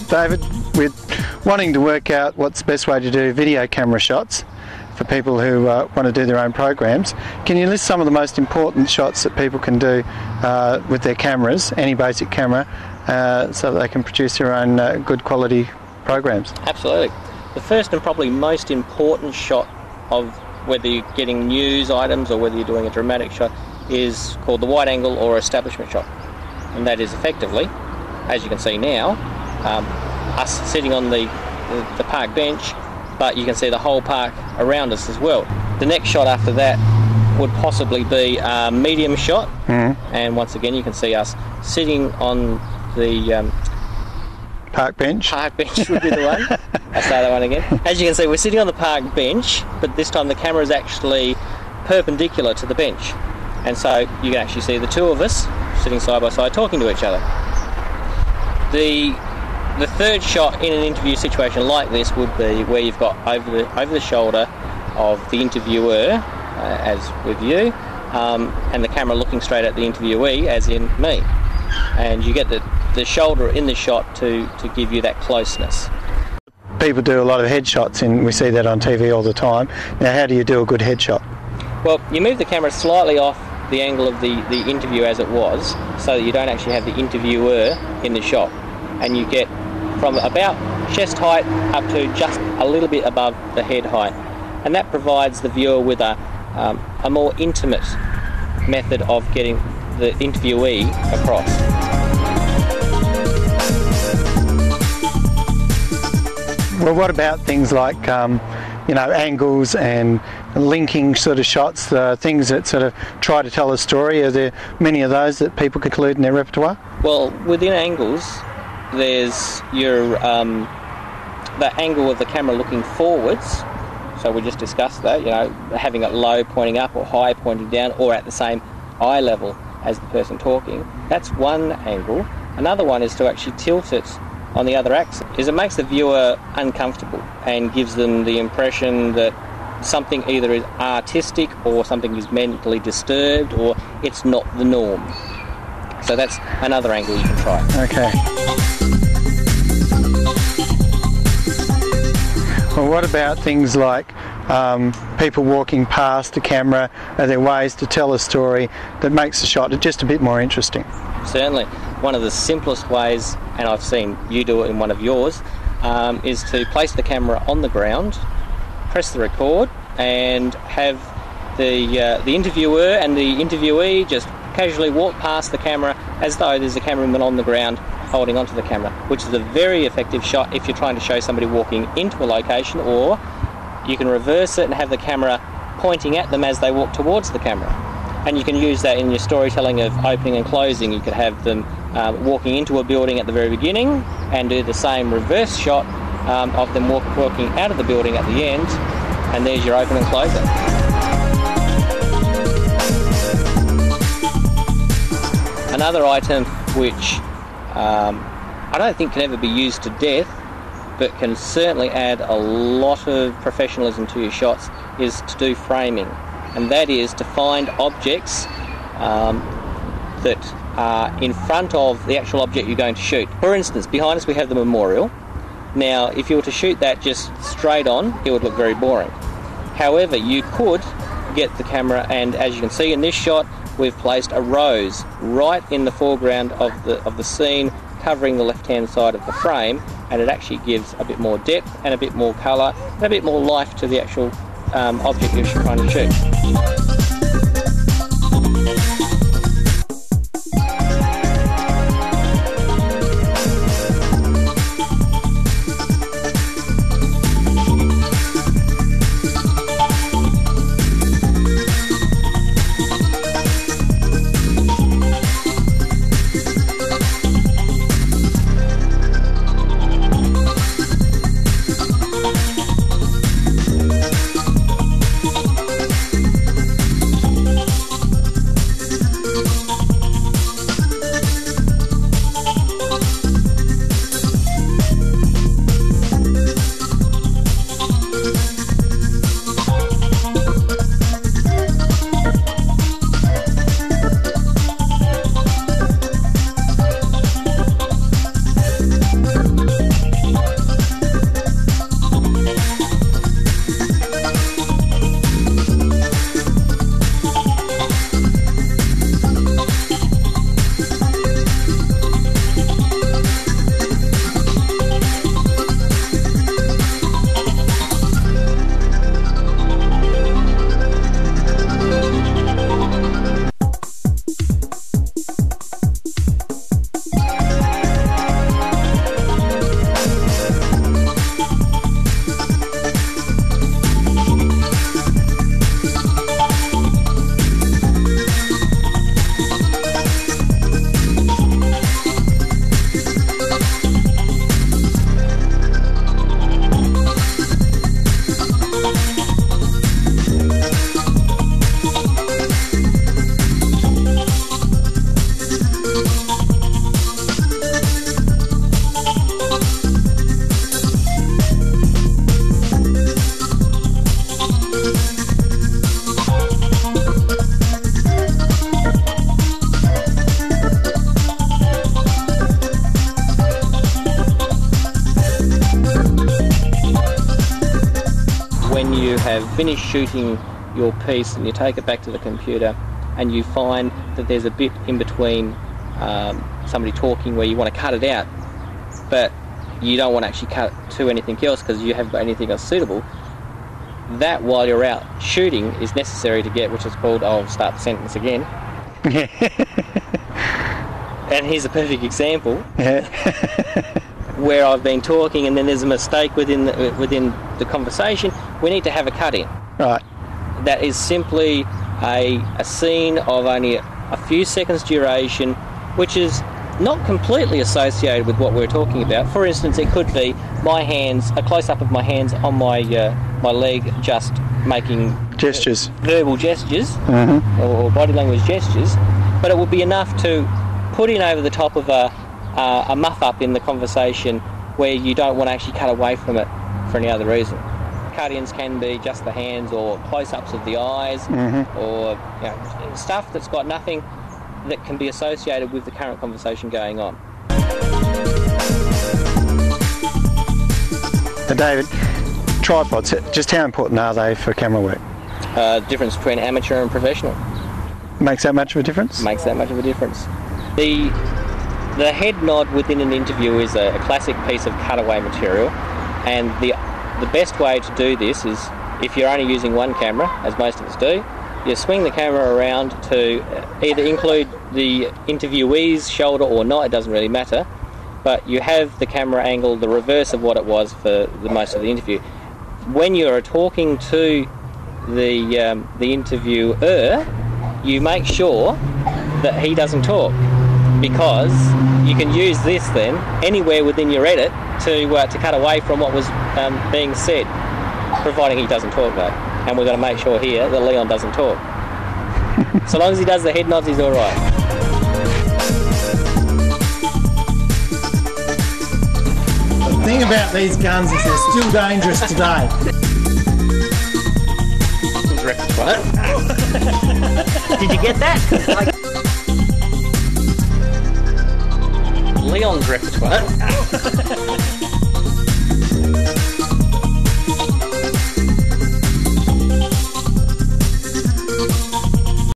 David, we're wanting to work out what's the best way to do video camera shots for people who want to do their own programs. Can you list some of the most important shots that people can do with their cameras, any basic camera, so that they can produce their own good quality programs? Absolutely. The first and probably most important shot of whether you're getting news items or whether you're doing a dramatic shot is called the wide angle or establishment shot. And that is effectively, as you can see now, us sitting on the park bench, but you can see the whole park around us as well. The next shot after that would possibly be a medium shot, and once again you can see us sitting on the park bench. Park bench would be the one. I'll say that one again. As you can see, we're sitting on the park bench, but this time the camera is actually perpendicular to the bench, and so you can actually see the two of us sitting side by side talking to each other. The third shot in an interview situation like this would be where you've got over the shoulder of the interviewer, as with you, and the camera looking straight at the interviewee, as in me, and you get the shoulder in the shot to give you that closeness. People do a lot of headshots, and we see that on TV all the time. Now, how do you do a good headshot? Well, you move the camera slightly off the angle of the interview as it was, so that you don't actually have the interviewer in the shot, and you get from about chest height up to just a little bit above the head height, and that provides the viewer with a more intimate method of getting the interviewee across. Well, what about things like angles and linking sort of shots, things that sort of try to tell a story? Are there many of those that people could include in their repertoire? Well, within angles, there's your the angle of the camera looking forwards. So we just discussed that, having it low pointing up or high pointing down, or at the same eye level as the person talking. That's one angle. Another one is to actually tilt it on the other axis. It makes the viewer uncomfortable and gives them the impression that something either is artistic or something is mentally disturbed or it's not the norm. So that's another angle you can try. Okay. Well, what about things like people walking past a camera? Are there ways to tell a story that makes the shot just a bit more interesting? Certainly. One of the simplest ways, and I've seen you do it in one of yours, is to place the camera on the ground, press the record, and have the interviewer and the interviewee just casually walk past the camera as though there's a cameraman on the ground holding onto the camera, which is a very effective shot if you're trying to show somebody walking into a location, or you can reverse it and have the camera pointing at them as they walk towards the camera. And you can use that in your storytelling of opening and closing. You could have them walking into a building at the very beginning and do the same reverse shot of them walking out of the building at the end, and there's your open and closer. Another item which I don't think can ever be used to death, but can certainly add a lot of professionalism to your shots, is to do framing. And that is to find objects that are in front of the actual object you're going to shoot. For instance, behind us we have the memorial. Now, if you were to shoot that just straight on, it would look very boring. However, you could get the camera, and as you can see in this shot, we've placed a rose right in the foreground of the scene, covering the left-hand side of the frame, and it actually gives a bit more depth and a bit more colour and a bit more life to the actual object you're trying to shoot. have finished shooting your piece and you take it back to the computer and you find that there's a bit in between somebody talking where you want to cut it out, but you don't want to actually cut to anything else because you haven't got anything else suitable, that while you're out shooting is necessary to get, which is called, I'll start the sentence again. And here's a perfect example where I've been talking and then there's a mistake within the conversation. We need to have a cut in. Right. That is simply a scene of only a few seconds duration, which is not completely associated with what we're talking about. For instance, it could be my hands, a close-up of my hands on my leg, just making gestures, verbal gestures, or body language gestures, but it would be enough to put in over the top of a muff-up in the conversation where you don't want to actually cut away from it for any other reason. Cut-ins can be just the hands or close-ups of the eyes, or stuff that's got nothing that can be associated with the current conversation going on. David, tripods, just how important are they for camera work? Difference between amateur and professional. Makes that much of a difference? Makes that much of a difference. The head nod within an interview is a classic piece of cutaway material, and the best way to do this is, if you're only using one camera, as most of us do, you swing the camera around to either include the interviewee's shoulder or not, it doesn't really matter, but you have the camera angle the reverse of what it was for the most of the interview. When you're talking to the interviewer, you make sure that he doesn't talk, because you can use this then anywhere within your edit to cut away from what was being said, providing he doesn't talk though. And we're going to make sure here that Leon doesn't talk. So long as he does the head nods, he's all right. The thing about these guns is they're still dangerous today. Did you get that? Leon's repertoire